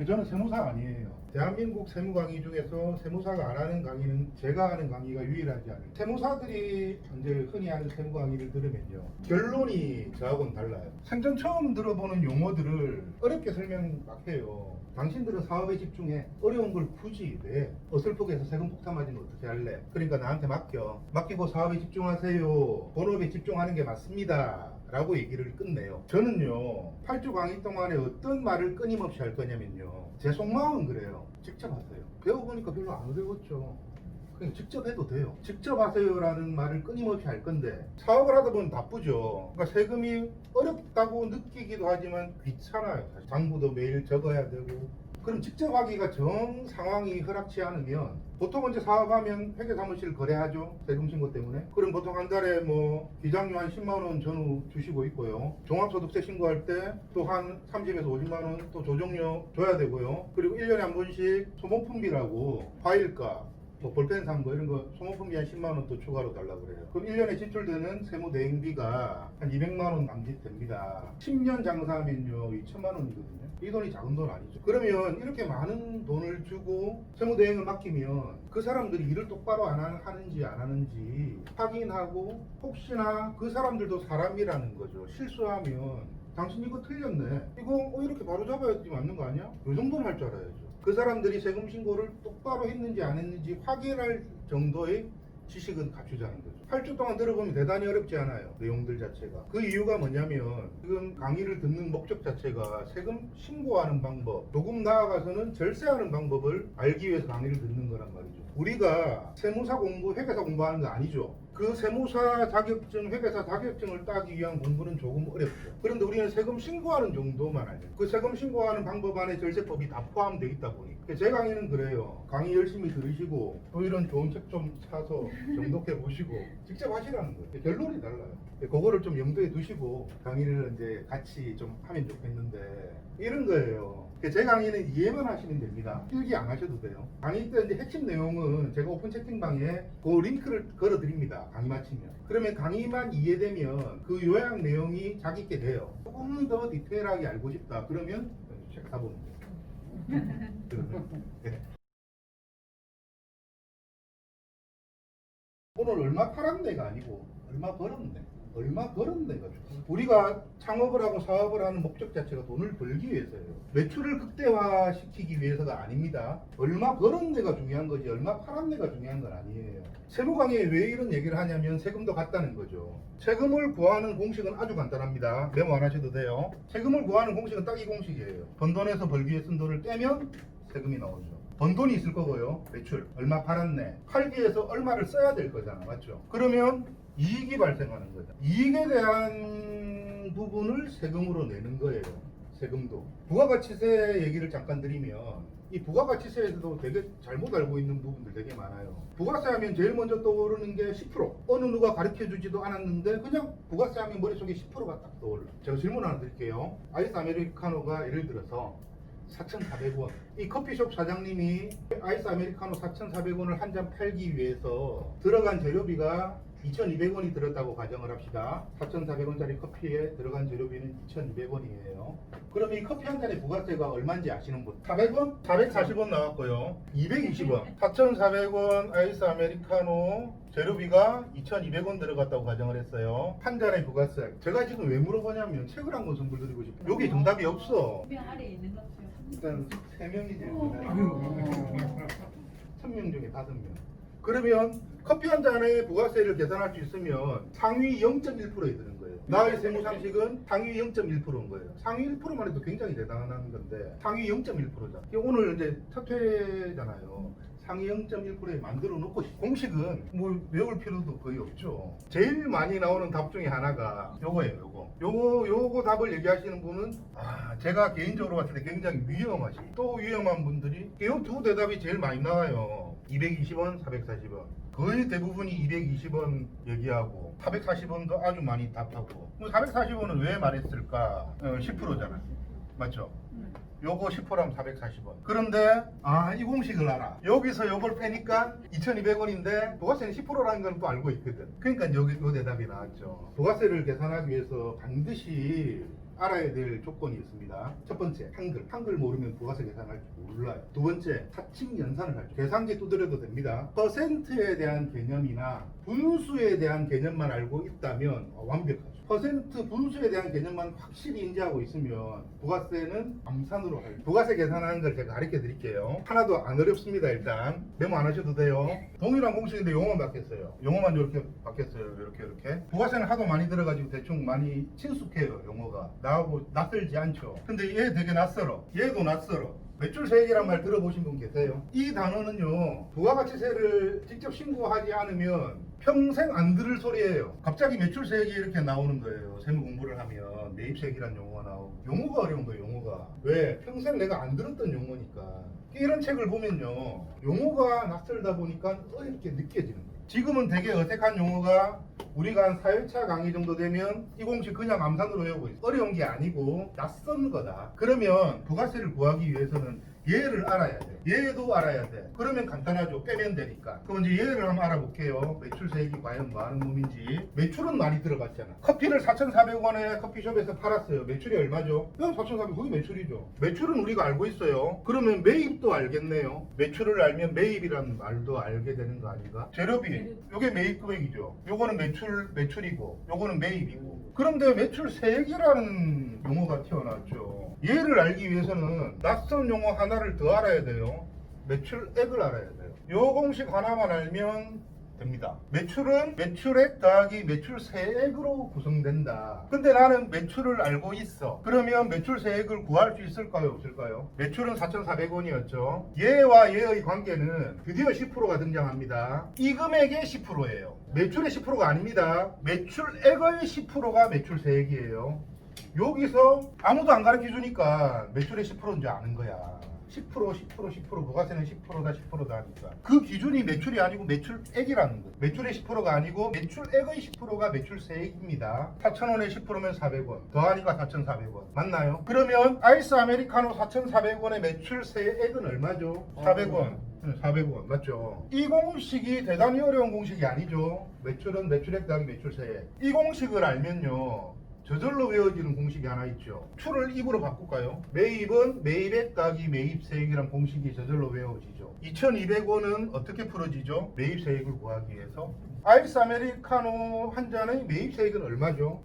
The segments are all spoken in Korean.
저는 세무사 아니에요. 대한민국 세무 강의 중에서 세무사가 안 하는 강의는 제가 하는 강의가 유일하지 않아요. 세무사들이 이제 흔히 하는 세무 강의를 들으면요, 결론이 저하고는 달라요. 생전 처음 들어보는 용어들을 어렵게 설명 막 해요. 당신들은 사업에 집중해. 어려운 걸 굳이 왜? 어설프게 해서 세금 폭탄 맞으면 어떻게 할래? 그러니까 나한테 맡기고 사업에 집중하세요. 본업에 집중하는 게 맞습니다. 라고 얘기를 끝내요. 저는요, 8주 강의 동안에 어떤 말을 끊임없이 할 거냐면요, 제 속마음은 그래요. 직접 하세요. 배워보니까 별로 안 어려웠죠. 그냥 직접 해도 돼요. 직접 하세요라는 말을 끊임없이 할 건데, 사업을 하다 보면 바쁘죠. 그러니까 세금이 어렵다고 느끼기도 하지만 귀찮아요. 사실. 장부도 매일 적어야 되고. 그럼 직접 하기가 정 상황이 허락치 않으면 보통 이제 사업하면 회계사무실 거래하죠. 세금신고 때문에. 그럼 보통 한 달에 뭐 비장료 한 10만원 전후 주시고 있고요. 종합소득세 신고할 때 또 한 30에서 50만원 또 조정료 줘야 되고요. 그리고 1년에 한 번씩 소모품비라고 과일값, 뭐 볼펜 산 거 이런 거 소모품비 한 10만원 또 추가로 달라고 그래요. 그럼 1년에 지출되는 세무 대행비가 한 200만원 남짓됩니다. 10년 장사하면요 2천만원이거든요. 이 돈이 작은 돈 아니죠. 그러면 이렇게 많은 돈을 주고 세무 대행을 맡기면 그 사람들이 일을 똑바로 하는지 안 하는지 확인하고, 혹시나 그 사람들도 사람이라는 거죠. 실수하면 당신 이거 틀렸네, 이거 이렇게 바로 잡아야지 맞는 거 아니야? 이 정도는 할 줄 알아야죠. 그 사람들이 세금 신고를 똑바로 했는지 안 했는지 확인할 정도의 지식은 갖추자는 거죠. 8주 동안 들어보면 대단히 어렵지 않아요. 내용들 자체가. 그 이유가 뭐냐면 지금 강의를 듣는 목적 자체가 세금 신고하는 방법, 조금 나아가서는 절세하는 방법을 알기 위해서 강의를 듣는 거란 말이죠. 우리가 세무사 공부, 회계사 공부하는 거 아니죠. 그 세무사 자격증, 회계사 자격증을 따기 위한 공부는 조금 어렵죠. 그런데 우리는 세금 신고하는 정도만 알죠. 그 세금 신고하는 방법 안에 절세법이 다 포함되어 있다 보니 제 강의는 그래요. 강의 열심히 들으시고 또 이런 좋은 책 좀 사서 정독해 보시고 직접 하시라는 거예요. 결론이 달라요. 그거를 좀 염두에 두시고 강의를 이제 같이 좀 하면 좋겠는데, 이런 거예요. 제 강의는 이해만 하시면 됩니다. 필기 안 하셔도 돼요. 강의 때 이제 핵심 내용은 제가 오픈 채팅방에 그 링크를 걸어 드립니다. 강의 마치면. 그러면 강의만 이해되면 그 요약 내용이 자기께 돼요. 조금 더 디테일하게 알고 싶다 그러면 책 사보는 거예요. 네. 오늘 얼마 팔았네가 아니고 얼마 벌었네. 얼마 벌었네가 좋습니다. 우리가 창업을 하고 사업을 하는 목적 자체가 돈을 벌기 위해서예요. 매출을 극대화시키기 위해서가 아닙니다. 얼마 벌었네가 중요한 거지 얼마 팔았네가 중요한 건 아니에요. 세무 강의에 왜 이런 얘기를 하냐면 세금도 같다는 거죠. 세금을 구하는 공식은 아주 간단합니다. 메모 안 하셔도 돼요. 세금을 구하는 공식은 딱 이 공식이에요. 번 돈에서 벌기 위해 쓴 돈을 떼면 세금이 나오죠. 번 돈이 있을 거고요. 매출 얼마 팔았네. 팔기 위해서 얼마를 써야 될 거잖아. 맞죠? 그러면 이익이 발생하는 거죠. 이익에 대한 부분을 세금으로 내는 거예요. 세금도. 부가가치세 얘기를 잠깐 드리면, 이 부가가치세에서도 되게 잘못 알고 있는 부분들 되게 많아요. 부가세 하면 제일 먼저 떠오르는 게 10%. 어느 누가 가르쳐 주지도 않았는데 그냥 부가세 하면 머릿속에 10%가 딱 떠올라. 제가 질문 하나 드릴게요. 아이스 아메리카노가 예를 들어서 4,400원. 이 커피숍 사장님이 아이스 아메리카노 4,400원을 한 잔 팔기 위해서 들어간 재료비가 2,200원이 들었다고 가정을 합시다. 4,400원짜리 커피에 들어간 재료비는 2,200원이에요. 그럼 이 커피 한 잔의 부가세가 얼마인지 아시는 분? 400원? 440원 나왔고요. 220원. 4,400원 아이스 아메리카노 재료비가 2,200원 들어갔다고 가정을 했어요. 한 잔의 부가세. 제가 지금 왜 물어보냐면 책을 한 권 선물 드리고 싶어요. 여기 정답이 없어. 명 아래에 있는 것 중에 일단 3명이 제일 많아요. 1,000명 중에 5명. 그러면 커피 한 잔에 부가세를 계산할 수 있으면 상위 0.1%에 드는 거예요. 나의 세무상식은 상위 0.1%인 거예요. 상위 1%만 해도 굉장히 대단한 건데 상위 0.1%잖아. 오늘 이제 첫 회잖아요. 상위 0.1%에 만들어 놓고 공식은 뭐 외울 필요도 거의 없죠. 제일 많이 나오는 답 중에 하나가 요거예요. 요거 답을 얘기하시는 분은 제가 개인적으로 봤을 때 굉장히 위험하시. 또 위험한 분들이 요 두 대답이 제일 많이 나와요. 220원, 440원. 거의 대부분이 220원 얘기하고 440원도 아주 많이 답하고. 440원은 왜 말했을까? 10%잖아요. 맞죠? 요거 10%라면 440원. 그런데 이 공식을 알아. 여기서 요걸 빼니까 2,200원인데 부가세는 10%라는 건 또 알고 있거든. 그러니까 요 대답이 나왔죠. 부가세를 계산하기 위해서 반드시 알아야 될 조건이 있습니다. 첫 번째, 한글 모르면 부가세 계산할 줄 몰라요. 두 번째, 사칙 연산을 할 줄. 계산기 두드려도 됩니다. 퍼센트에 대한 개념이나 분수에 대한 개념만 알고 있다면 완벽하죠. 퍼센트 분수에 대한 개념만 확실히 인지하고 있으면 부가세는 암산으로 할. 부가세 계산하는 걸 제가 가르쳐 드릴게요. 하나도 안 어렵습니다. 일단 메모 안 하셔도 돼요. 동일한 공식인데 용어만 바뀌었어요. 용어만 이렇게 바뀌었어요. 이렇게. 부가세는 하도 많이 들어가지고 대충 많이 친숙해요. 용어가 나하고 낯설지 않죠. 근데 얘 되게 낯설어. 얘도 낯설어. 매출세액이란 말 들어보신 분 계세요? 이 단어는요, 부가가치세를 직접 신고하지 않으면 평생 안 들을 소리예요. 갑자기 매출세액이 이렇게 나오는 거예요. 세무 공부를 하면 매입세액이란 용어가 나오고. 용어가 어려운 거예요. 용어가. 왜? 평생 내가 안 들었던 용어니까. 이런 책을 보면요, 용어가 낯설다 보니까 어렵게 느껴지는 거예요. 지금은 되게 어색한 용어가 우리가 한 4회차 강의 정도 되면 이 공식 그냥 암산으로 외우고 있어요. 어려운 게 아니고 낯선 거다. 그러면 부가세를 구하기 위해서는 얘를 알아야 돼. 얘도 알아야 돼. 그러면 간단하죠. 빼면 되니까. 그럼 이제 얘를 한번 알아볼게요. 매출세액이 과연 뭐 하는 놈인지. 매출은 많이 들어갔잖아. 커피를 4,400원에 커피숍에서 팔았어요. 매출이 얼마죠? 4,400원, 그게 매출이죠. 매출은 우리가 알고 있어요. 그러면 매입도 알겠네요. 매출을 알면 매입이라는 말도 알게 되는 거 아닌가? 재료비, 요게 매입 금액이죠. 요거는 매출이고, 요거는 매입이고. 그런데 매출세액이라는 용어가 튀어나왔죠. 얘를 알기 위해서는 낯선 용어 하나를 더 알아야 돼요. 매출액을 알아야 돼요. 요 공식 하나만 알면 됩니다. 매출은 매출액 더하기 매출세액으로 구성된다. 근데 나는 매출을 알고 있어. 그러면 매출세액을 구할 수 있을까요? 없을까요? 매출은 4,400원이었죠. 얘와 얘의 관계는 드디어 10%가 등장합니다. 이 금액의 10%예요. 매출의 10%가 아닙니다. 매출액의 10%가 매출세액이에요. 여기서 아무도 안 가르쳐 주니까 매출의 10%인지 아는 거야. 10% 부가세는 10%다 10%다 하니까 그 기준이 매출이 아니고 매출액이라는 거예요. 매출의 10%가 아니고 매출액의 10%가 매출세액입니다. 4,000원에 10%면 400원 더하니까 4,400원 맞나요? 그러면 아이스 아메리카노 4,400원의 매출세액은 얼마죠? 400원 400원 맞죠? 이 공식이 대단히 어려운 공식이 아니죠. 매출은 매출액 더하기 매출세액. 이 공식을 알면요, 저절로 외워지는 공식이 하나 있죠. 추를 입으로 바꿀까요? 매입은 매입액 더하기 매입세액이란 공식이 저절로 외워지죠. 2,200원은 어떻게 풀어지죠? 매입세액을 구하기 위해서. 아이스 아메리카노 한 잔의 매입세액은 얼마죠?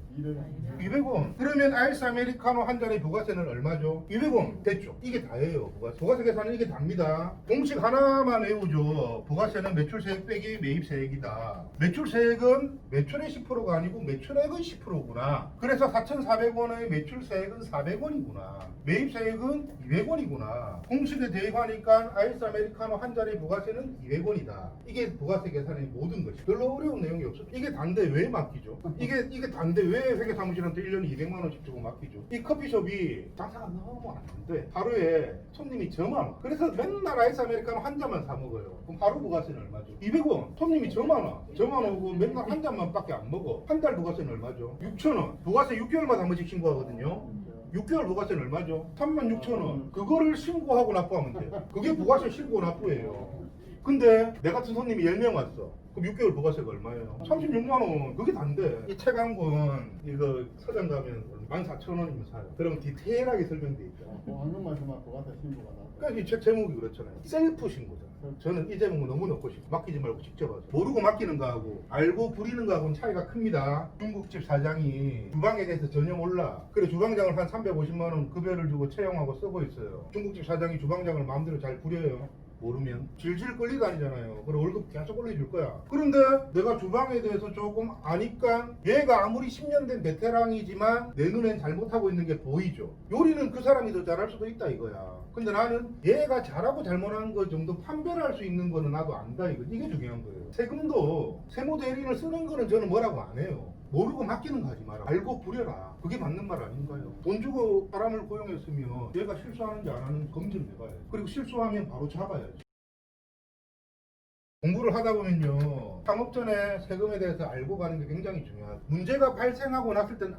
200원. 그러면 아이스 아메리카노 한 잔의 부가세는 얼마죠? 200원. 됐죠. 이게 다예요. 부가세 계산은 이게 답니다. 공식 하나만 외우죠. 부가세는 매출세액 빼기 매입세액이다. 매출세액은 매출의 10%가 아니고 매출액의 10%구나. 그래서 4,400원의 매출세액은 400원이구나. 매입세액은 200원이구나. 공식에 대입하니까 아이스 아메리카노 한 잔의 부가세는 200원이다. 이게 부가세 계산의 모든 것이. 별로 어려운 내용이 없었죠. 이게 단데 왜 맡기죠? 이게 단데 왜 회계사무실한테 1년에 200만 원씩 주고 맡기죠? 이 커피숍이 장사가 너무 안 돼. 하루에 손님이 저만 와. 그래서 맨날 아이스 아메리카노 한 잔만 사 먹어요. 그럼 하루 부가세는 얼마죠? 200원. 손님이 저만 와. 저만 오고 맨날 한 잔만 밖에 안 먹어. 한 달 부가세는 얼마죠? 6,000원. 부가세 6개월마다 한 번씩 신고하거든요. 6개월 부가세는 얼마죠? 36,000원. 그거를 신고하고 납부하면 돼. 그게 부가세 신고 납부예요. 근데 내 같은 손님이 10명 왔어. 그럼 6개월 부가세가 얼마예요? 36만 원. 그게 단데. 이 책 한 권 이거 서점 가면 14,000원이면 사요. 그럼 디테일하게 설명돼 있죠. 하는 말씀만 부가세 신고가 나. 그러니까 이 책 제목이 그렇잖아요. 셀프 신고잖아. 저는 이 제목은 너무 넣고 싶어. 맡기지 말고 직접 하죠. 모르고 맡기는 거하고 알고 부리는 거하고는 차이가 큽니다. 중국집 사장이 주방에 대해서 전혀 몰라. 그래 주방장을 한 350만 원 급여를 주고 채용하고 쓰고 있어요. 중국집 사장이 주방장을 마음대로 잘 부려요. 모르면 질질 끌리다니잖아요. 그래 월급 계속 올려줄 거야. 그런데 내가 주방에 대해서 조금 아니까 얘가 아무리 10년 된 베테랑이지만 내 눈엔 잘못하고 있는 게 보이죠. 요리는 그 사람이 더 잘할 수도 있다 이거야. 근데 나는 얘가 잘하고 잘못하는 거 정도 판별할 수 있는 거는 나도 안다 이거. 이게 중요한 거예요. 세금도 세무대리인을 쓰는 거는 저는 뭐라고 안 해요. 모르고 맡기는 거 하지 마라. 알고 부려라. 그게 맞는 말 아닌가요? 돈 주고 사람을 고용했으면 얘가 실수하는지 안 하는지 검증해봐야지. 그리고 실수하면 바로 잡아야지. 공부를 하다 보면요, 창업 전에 세금에 대해서 알고 가는 게 굉장히 중요하다. 문제가 발생하고 났을 때는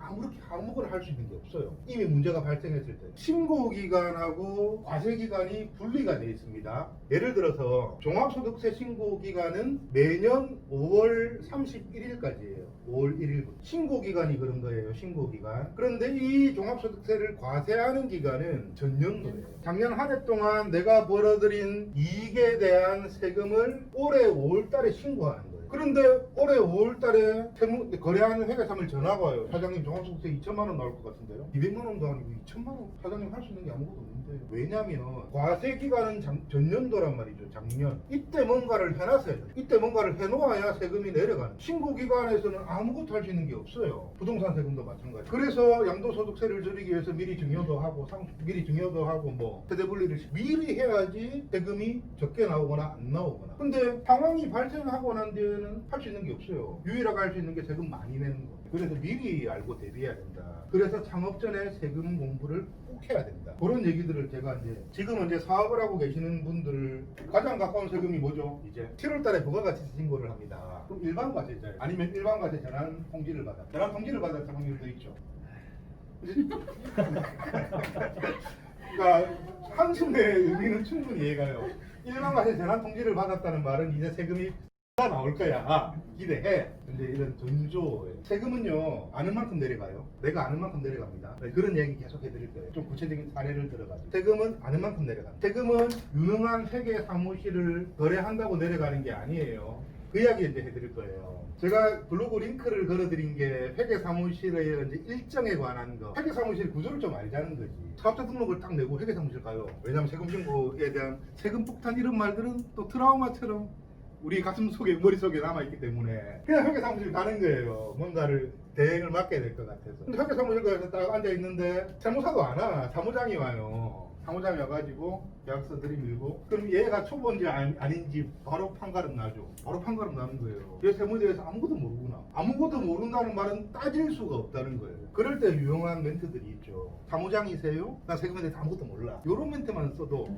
아무거나 할 수 있는 게 없어요. 이미 문제가 발생했을 때 신고 기간하고 과세 기간이 분리가 되어 있습니다. 예를 들어서 종합소득세 신고 기간은 매년 5월 31일까지예요. 5월 1일부터 신고 기간이 그런 거예요. 신고 기간. 그런데 이 종합소득세를 과세하는 기간은 전년도예요. 작년 한 해 동안 내가 벌어들인 이익에 대한 세금을 올해 5월 달에 신고하는 거예요. 그런데 올해 5월 달에 거래하는 회계사무실 전화가 와요. 사장님 종합소득세 2천만 원 나올 것 같은데요. 200만 원도 아니고 2천만 원. 사장님 할 수 있는 게 아무것도 없는데. 왜냐면 과세 기간은 전년도란 말이죠. 작년. 이때 뭔가를 해놨어야 돼. 이때 뭔가를 해놓아야 세금이 내려가는. 신고 기간에서는 아무것도 할 수 있는 게 없어요. 부동산 세금도 마찬가지. 그래서 양도소득세를 줄이기 위해서 미리 증여도 하고 뭐 세대 분리를 미리 해야지 세금이 적게 나오거나 안 나오거나. 근데 상황이 발생하고 난 뒤에는 할 수 있는 게 없어요. 유일하게 할 수 있는 게 세금 많이 내는 거. 그래서 미리 알고 대비해야 된다. 그래서 창업 전에 세금 공부를 꼭 해야 된다. 그런 얘기들을 제가 지금 사업을 하고 계시는 분들을 가장 가까운 세금이 뭐죠? 이제 7월달에 부가가치세 신고를 합니다. 그럼 일반 과세자예요. 아니면 일반 과세 전환 통지를 받아. 전환 통지를 받을 확률도 있죠. 그러니까 한숨의 의미는 충분히 이해가요. 일반 과세 전환 통지를 받았다는 말은 이제 세금이 나올 거야. 기대해. 근데 이런 전조 세금은요 아는 만큼 내려가요. 내가 아는 만큼 내려갑니다. 네, 그런 얘기 계속 해드릴 거예요. 좀 구체적인 사례를 들어가지고 세금은 아는 만큼 내려갑니다. 세금은 유능한 회계 사무실을 거래한다고 내려가는 게 아니에요. 그 이야기 이제 해드릴 거예요. 제가 블로그 링크를 걸어드린 게 회계사무실의 이제 일정에 관한 거. 회계사무실 구조를 좀 알자는 거지. 사업자 등록을 딱 내고 회계사무실 가요. 왜냐하면 세금 신고에 대한 세금 폭탄 이런 말들은 또 트라우마처럼 우리 가슴 속에 머릿속에 남아있기 때문에 그냥 회계사무실 가는 거예요. 뭔가를 대행을 맡게 될 것 같아서. 근데 회계사무실 가서 딱 앉아있는데 세무사도 안 와. 사무장이 와요. 사무장이 와가지고 계약서 들이밀고 그럼 얘가 초보인지 아닌지 바로 판가름 나죠. 바로 판가름 나는 거예요. 얘 세무에 대해서 아무것도 모르구나. 아무것도 모른다는 말은 따질 수가 없다는 거예요. 그럴 때 유용한 멘트들이 있죠. 사무장이세요? 나 세금에 대해서 아무것도 몰라. 이런 멘트만 써도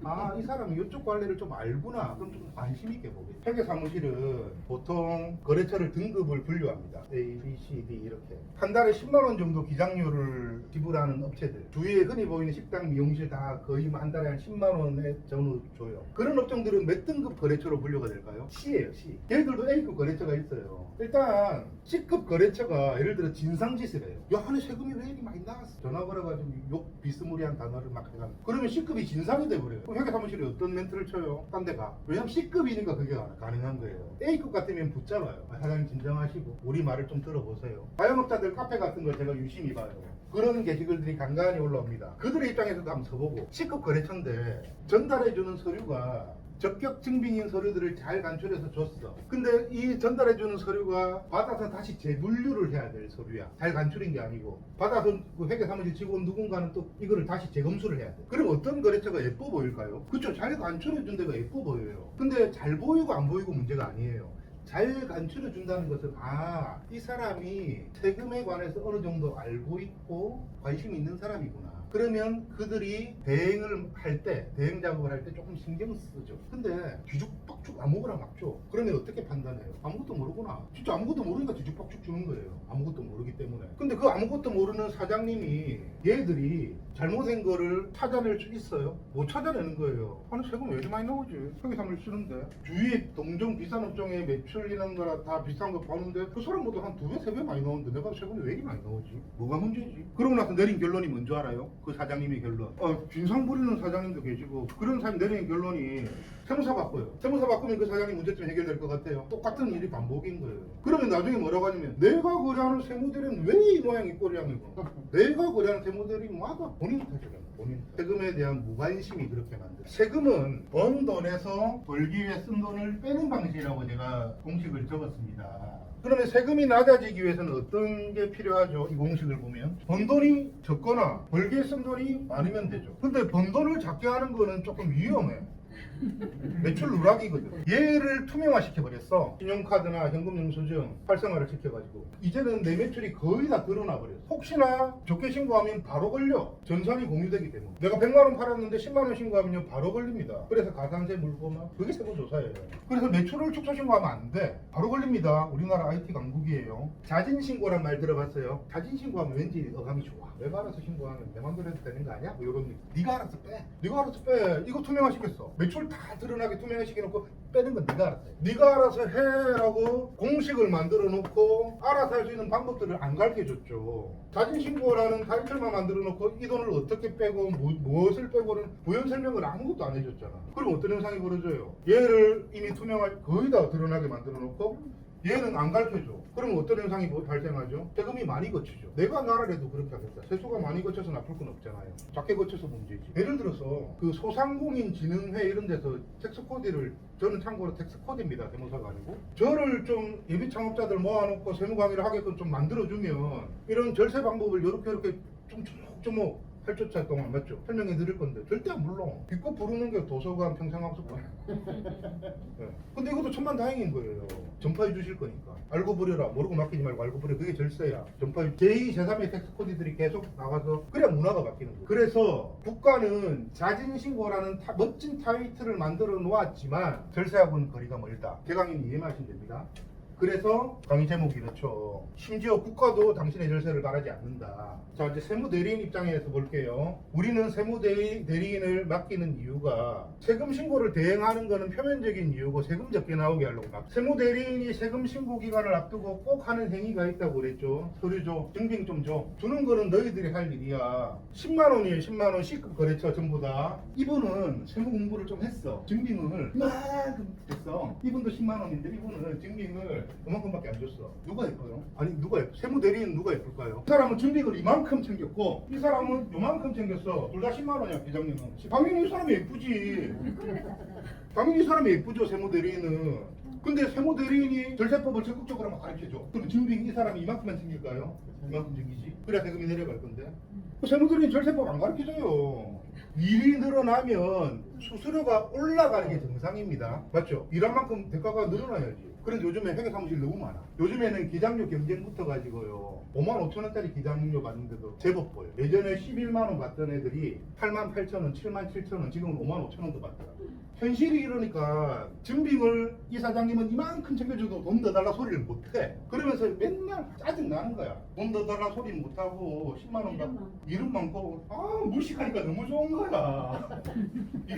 아, 이 사람이 이쪽 관리를 좀 알구나. 그럼 좀 관심 있게 보겠죠. 회계사무실은 보통 거래처를 등급을 분류합니다. A, B, C, D 이렇게. 한 달에 10만 원 정도 기장료를 지불하는 업체들. 주위에 흔히 보이는 식당, 미용실 다 거의 한 달에 한 10만 원에 전후 줘요. 그런 업종들은 몇 등급 거래처로 분류가 될까요? C예요, C. 걔들도 A급 거래처가 있어요. 일단 C급 거래처가 예를 들어 진상짓을 해요. 야, 안에 세금이 왜 이렇게 많이 나왔어? 전화 걸어가지고 욕 비스무리한 단어를 막 해가지고. 그러면 C급이 진상이 돼버려요. 그럼 회계사무실이 어떤 멘트를 쳐요? 딴 데 가. 왜냐면 C급이니까 그게 가능한 거예요. A급 같으면 붙잡아요. 아, 사장님 진정하시고 우리 말을 좀 들어보세요. 자영업자들 카페 같은 거 제가 유심히 봐요. 그런 게시글들이 간간히 올라옵니다. 그들의 입장에서도 한번 써보고 C급 거래처인데 전달해주는 서류가 적격 증빙인 서류들을 잘 간출해서 줬어. 근데 이 전달해주는 서류가 받아서 다시 재분류를 해야 될 서류야. 잘 간출인 게 아니고 받아서 그 회계사무실 직원 누군가는 또 이거를 다시 재검수를 해야 돼. 그럼 어떤 거래처가 예뻐 보일까요? 그쵸, 잘 간출해준 데가 예뻐 보여요. 근데 잘 보이고 안 보이고 문제가 아니에요. 잘 간추려 준다는 것은 아, 이 사람이 세금에 관해서 어느 정도 알고 있고 관심이 있는 사람이구나. 그러면 그들이 대행을 할 때, 대행 작업을 할 때 조금 신경 쓰죠. 근데 뒤죽박죽 아무거나 막 줘. 그러면 어떻게 판단해요? 아무것도 모르구나. 진짜 아무것도 모르니까 뒤죽박죽 주는 거예요. 아무것도 모르기 때문에. 근데 그 아무것도 모르는 사장님이 얘들이 잘못한 거를 찾아낼 수 있어요? 못 찾아내는 거예요. 아니 세금 왜 이렇게 많이 나오지? 회계사무실 쓰는데. 주위에 동종 비싼 업종에 매출이라는 거라 다 비싼 거 파는데 그 사람보다 한 2배, 3배 많이 나오는데 내가 세금이 왜 이렇게 많이 나오지? 뭐가 문제지? 그러고 나서 내린 결론이 뭔지 알아요? 그 사장님의 결론. 진상 부리는 사장님도 계시고 그런 사람이 내린 결론이 세무사 바꿔요. 세무사 바꾸면 그 사장님 문제점 해결될 것 같아요. 똑같은 일이 반복인 거예요. 그러면 나중에 뭐라고 하냐면 내가 거래하는 세무들은 왜 이 모양 이 꼴이냐고. 내가 거래하는 세무들이 뭐가 본인 탓이라고. 본인 탓. 세금에 대한 무관심이 그렇게 만들어요. 세금은 번 돈에서 벌기 위해 쓴 돈을 빼는 방식이라고 제가 공식을 적었습니다. 그러면 세금이 낮아지기 위해서는 어떤 게 필요하죠? 이 공식을 보면 번 돈이 적거나 벌기에 쓴 돈이 많으면 되죠. 근데 번 돈을 작게 하는 거는 조금 위험해. 매출 누락이거든. 얘를 투명화시켜버렸어. 신용카드나 현금 영수증 활성화를 시켜가지고 이제는 내 매출이 거의 다 드러나 버렸어. 혹시나 적게 신고하면 바로 걸려. 전산이 공유되기 때문에. 내가 100만 원 팔았는데 10만 원 신고하면 바로 걸립니다. 그래서 가산세 물고만 그게 세무조사예요. 그래서 매출을 축소 신고하면 안 돼. 바로 걸립니다. 우리나라 IT 강국이에요. 자진 신고란 말 들어봤어요? 자진 신고하면 왠지 어감이 좋아. 내가 알아서 신고하면 내 맘대로 해도 되는 거 아니야? 뭐 이런 느낌. 네가 알아서 빼. 네가 알아서 빼. 이거 투명화시켰어. 매출 다 드러나게 투명화시켜놓고 빼는 건 네가 알아서 해. 네가 알아서 해라고 공식을 만들어 놓고 알아서 할 수 있는 방법들을 안 가르쳐줬죠. 자진 신고라는 타이틀만 만들어 놓고 이 돈을 어떻게 빼고 무엇을 빼고는 부연 설명을 아무것도 안 해줬잖아. 그럼 어떤 현상이 벌어져요? 얘를 이미 투명화 거의 다 드러나게 만들어 놓고 얘는 안 가르쳐줘. 그러면 어떤 현상이 발생하죠? 세금이 많이 거치죠. 내가 나라라도 그렇게 하겠다. 세수가 많이 거쳐서 나쁠 건 없잖아요. 작게 거쳐서 문제지. 예를 들어서 그 소상공인진흥회 이런 데서 텍스코디를, 저는 참고로 텍스코디입니다. 세무사가 아니고. 저를 좀 예비 창업자들 모아놓고 세무 강의를 하게끔 좀 만들어주면 이런 절세 방법을 이렇게 좀 조목조목 8주차 동안 맞죠? 설명해 드릴 건데 절대 안 불러. 기껏 부르는 게 도서관 평생학습관. 네. 근데 이것도 천만다행인 거예요. 전파해 주실 거니까. 알고 버려라. 모르고 맡기지 말고 알고 버려. 그게 절세야. 전파해. 제2, 제3의 텍스 코디들이 계속 나가서 그래야 문화가 바뀌는 거예요. 그래서 국가는 자진 신고라는 멋진 타이틀을 만들어 놓았지만 절세하고는 거리가 멀다. 개강인 이해하시면 됩니다. 그래서 강의 제목이 이렇죠. 심지어 국가도 당신의 절세를 바라지 않는다. 자, 이제 세무대리인 입장에서 볼게요. 우리는 세무대리인을 맡기는 이유가 세금 신고를 대행하는 것은 표면적인 이유고 세금 적게 나오게 하려고 막. 세무대리인이 세금 신고 기간을 앞두고 꼭 하는 행위가 있다고 그랬죠. 서류 줘, 증빙 좀 줘. 주는 거는 너희들이 할 일이야. 10만 원이에요. 10만 원 C급 거래처 전부 다. 이분은 세무 공부를 좀 했어. 증빙을 이만큼 했어. 이분도 10만 원인데 이분은 증빙을 그만큼밖에 안 줬어. 누가 예뻐요? 아니 누가 예뻐? 세무대리인 누가 예쁠까요? 이 사람은 증빙을 이만큼 챙겼고 이 사람은 요만큼 챙겼어. 둘 다 10만 원이야. 회장님은. 당연히 이 사람이 예쁘지. 당연히 이 사람이 예쁘죠. 세무대리인은. 근데 세무대리인이 절세법을 적극적으로 막 가르쳐줘. 그럼 증빙 이 사람이 이만큼만 챙길까요? 이만큼 챙기지. 그래야 세금이 내려갈 건데. 세무대리인 절세법 안 가르쳐줘요. 일이 늘어나면 수수료가 올라가는 게 정상입니다. 맞죠? 일한 만큼 대가가 늘어나야지. 그런데 요즘에 회계사무실 너무 많아. 요즘에는 기장료 경쟁 붙어가지고요. 5만 5천 원짜리 기장료 받는데도 제법 보여. 예전에 11만 원 받던 애들이 8만 8천 원, 7만 7천 원, 지금은 5만 5천 원도 받더라. 현실이 이러니까 증빙을 이 사장님은 이만큼 챙겨줘도 돈 더 달라 소리를 못해. 그러면서 맨날 짜증 나는 거야. 돈 더 달라 소리는 못하고 10만 원 받고 이름 많고 무식하니까 너무 좋은 거야.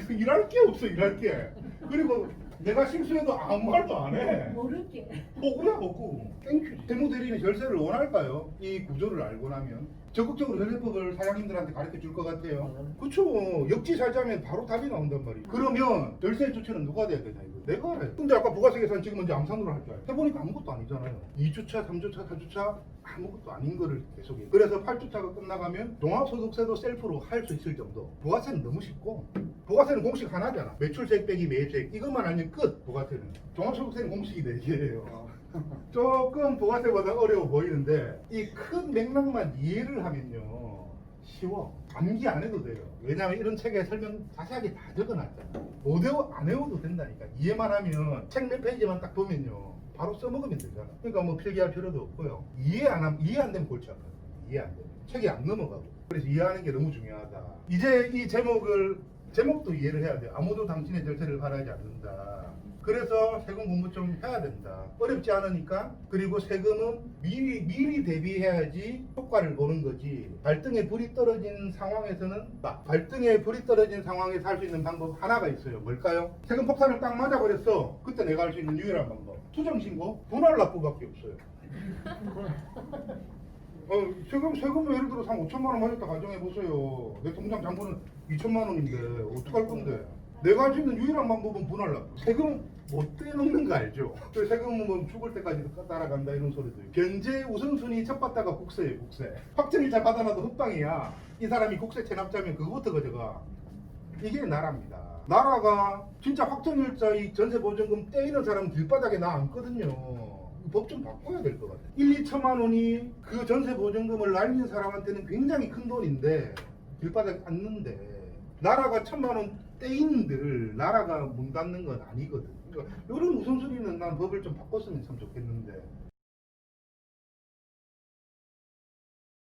일할 게 없어. 일할 게. 그리고 내가 실수해도 아무 말도 안 해. 모르게. 보구야 보구. 땡큐. 세무대리인이 절세를 원할까요? 이 구조를 알고 나면. 적극적으로 절세법을 사장님들한테 가르쳐 줄 것 같아요. 그쵸. 역지살자면 바로 답이 나온단 말이에요. 그러면 절세 조치는 누가 돼야 되냐 이거. 내가 알아요. 근데 아까 부가세 계산 지금 이제 암산으로 할 줄 알아요. 해보니까 아무것도 아니잖아요. 2주차, 3주차, 4주차 아무것도 아닌 거를 계속해요. 그래서 8주차가 끝나가면 종합소득세도 셀프로 할 수 있을 정도. 부가세는 너무 쉽고 부가세는 공식 하나잖아. 매출세액 빼기 매입세액 이것만 알면 끝. 부가세는. 종합소득세는 공식이 4개예요. 조금 부가세보다 어려워 보이는데 이 큰 맥락만 이해를 하면요 쉬워. 암기 안 해도 돼요. 왜냐하면 이런 책에 설명 자세하게 다 적어놨잖아. 안 외워도 된다니까. 이해만 하면 책 몇 페이지만 딱 보면요 바로 써먹으면 되잖아. 그러니까 뭐 필기할 필요도 없고요. 이해 안 되면 골치 아파요. 이해 안 되면 책이 안 넘어가고. 그래서 이해하는 게 너무 중요하다. 이제 이 제목도 이해를 해야 돼요. 아무도 당신의 절세를 바라지 않는다. 그래서 세금 공부 좀 해야 된다. 어렵지 않으니까. 그리고 세금은 미리 대비해야지 효과를 보는 거지. 발등에 불이 떨어진 상황에서는 발등에 불이 떨어진 상황에서 할 수 있는 방법 하나가 있어요. 뭘까요? 세금 폭탄을 딱 맞아버렸어. 그때 내가 할 수 있는 유일한 방법. 투정신고, 분할 납부밖에 없어요. 세금 예를 들어서 한 5천만 원 맞았다 가정해보세요. 내 통장 잔고는 2천만 원인데 어떡할 건데? 내가 할 수 있는 유일한 방법은 분할 납부. 세금 못 떼놓는 거 알죠? 세금은 뭐 죽을 때까지 따라간다 이런 소리도 있고. 변제 우선순위 첫 받다가 국세예요. 국세. 확정일자 받아놔도 흑방이야. 이 사람이 국세 체납자면 그거부터 가져가. 이게 나라입니다. 나라가 진짜 확정일자 이 전세보증금 떼이는 사람 길바닥에 나 앉거든요. 법 좀 바꿔야 될 것 같아요. 1, 2천만 원이 그 전세보증금을 날린 사람한테는 굉장히 큰 돈인데 길바닥에 앉는데 나라가 1,000만 원대인들 나라가 문 닫는 건 아니거든. 그러니까 이런 우선순위는 난 법을 좀 바꿨으면 참 좋겠는데.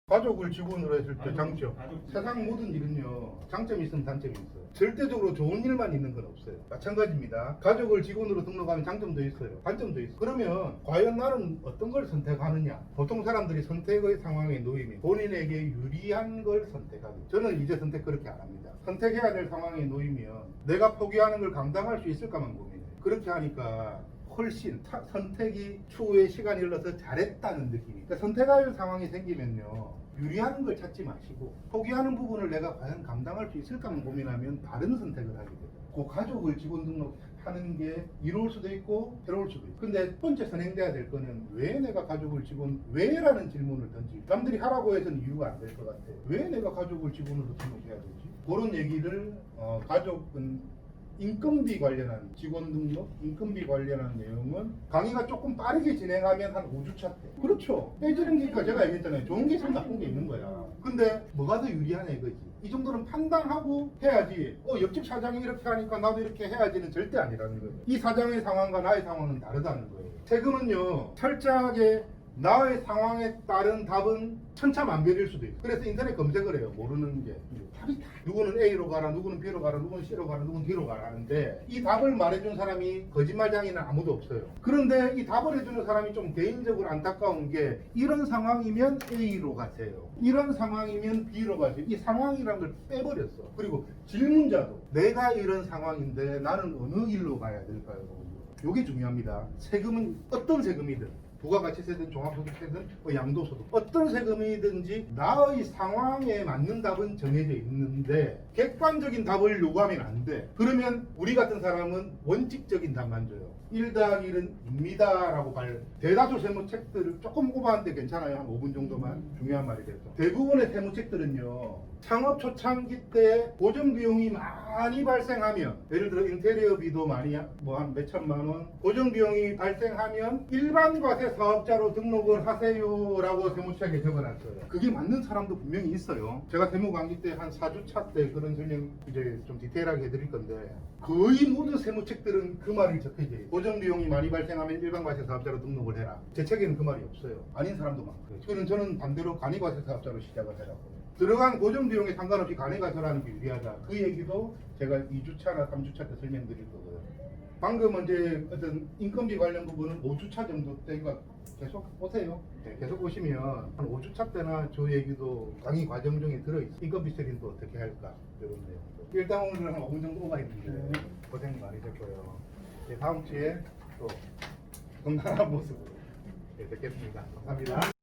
가족을 직원으로 했을 때 장점. 세상 모든 일은요, 장점이 있으면 단점이 있어요. 절대적으로 좋은 일만 있는 건 없어요. 마찬가지입니다. 가족을 직원으로 등록하면 장점도 있어요. 단점도 있어요. 그러면 과연 나는 어떤 걸 선택하느냐? 보통 사람들이 선택의 상황에 놓이면 본인에게 유리한 걸 선택하죠. 저는 이제 선택 그렇게 안 합니다. 선택해야 될 상황에 놓이면 내가 포기하는 걸 감당할 수 있을까만 고민해요. 그렇게 하니까 훨씬 선택이 추후에 시간이 흘러서 잘했다는 느낌이. 그러니까 선택할 상황이 생기면요, 유리한 걸 찾지 마시고 포기하는 부분을 내가 과연 감당할 수 있을까만 고민하면 다른 선택을 하게 돼요. 그 가족을 직원 등록하는 게 이로울 수도 있고 괴로울 수도 있고. 근데 첫 번째 선행돼야 될 거는 왜 내가 가족을 직원 왜라는 질문을 던지. 남들이 하라고 해서는 이유가 안 될 것 같아. 왜 내가 가족을 직원으로 등록해야 되지? 그런 얘기를 가족은 인건비 관련한 직원 등록, 인건비 관련한 내용은 강의가 조금 빠르게 진행하면 한 5주차 때. 그렇죠. 빼지는 게니까 제가 얘기했잖아요. 좋은 게 있으면 나쁜 게 있는 거야. 근데 뭐가 더 유리하냐 이거지. 이 정도는 판단하고 해야지. 옆집 사장이 이렇게 하니까 나도 이렇게 해야지는 절대 아니라는 거예요. 이 사장의 상황과 나의 상황은 다르다는 거예요. 세금은요, 철저하게 나의 상황에 따른 답은 천차만별일 수도 있어요. 그래서 인터넷 검색을 해요. 모르는 게. 답이 다. 누구는 A로 가라, 누구는 B로 가라, 누구는 C로 가라, 누구는 D로 가라 하는데 이 답을 말해준 사람이 거짓말장이는 아무도 없어요. 그런데 이 답을 해주는 사람이 좀 개인적으로 안타까운 게 이런 상황이면 A로 가세요. 이런 상황이면 B로 가세요. 이 상황이라는 걸 빼버렸어. 그리고 질문자도 내가 이런 상황인데 나는 어느 일로 가야 될까요? 이게 중요합니다. 세금은 어떤 세금이든 부가가치세든 종합소득세든 양도소득 어떤 세금이든지 나의 상황에 맞는 답은 정해져 있는데 객관적인 답을 요구하면 안 돼. 그러면 우리 같은 사람은 원칙적인 답만 줘요. 1+1은 2입니다 라고 대다수 세무책들을 조금 오버하는데 괜찮아요. 한 5분 정도만. 중요한 말이 돼서 대부분의 세무책들은요, 창업 초창기 때 고정 비용이 많이 발생하면, 예를 들어 인테리어비도 많이 한 몇천만 원 고정 비용이 발생하면 일반 과세 사업자로 등록을 하세요라고 세무책에 적어놨어요. 그게 맞는 사람도 분명히 있어요. 제가 세무 강의 때 한 4주차 때 그런 설명 이제 좀 디테일하게 해드릴 건데 거의 모든 세무책들은 그 말이 적혀져 있어요. 고정 비용이 많이 발생하면 일반 과세 사업자로 등록을 해라. 제 책에는 그 말이 없어요. 아닌 사람도 많고요. 저는 반대로 간이 과세 사업자로 시작을 해라고. 들어간 고정 비용에 상관없이 간이가서라는 게 유리하다. 그 얘기도 제가 2주차나 3주차 때 설명드릴 거고요. 방금 이제 어떤 인건비 관련 부분은 5주차 정도 때가 계속 보세요. 네, 계속 보시면 한 5주차 때나 저 얘기도 강의 과정 중에 들어있어요. 인건비 처리는 또 어떻게 할까 이런 내용도. 일단 오늘 한 5분 정도가 있는데 고생 많으셨고요. 네, 다음 주에 또 건강한 모습으로 뵙겠습니다. 감사합니다.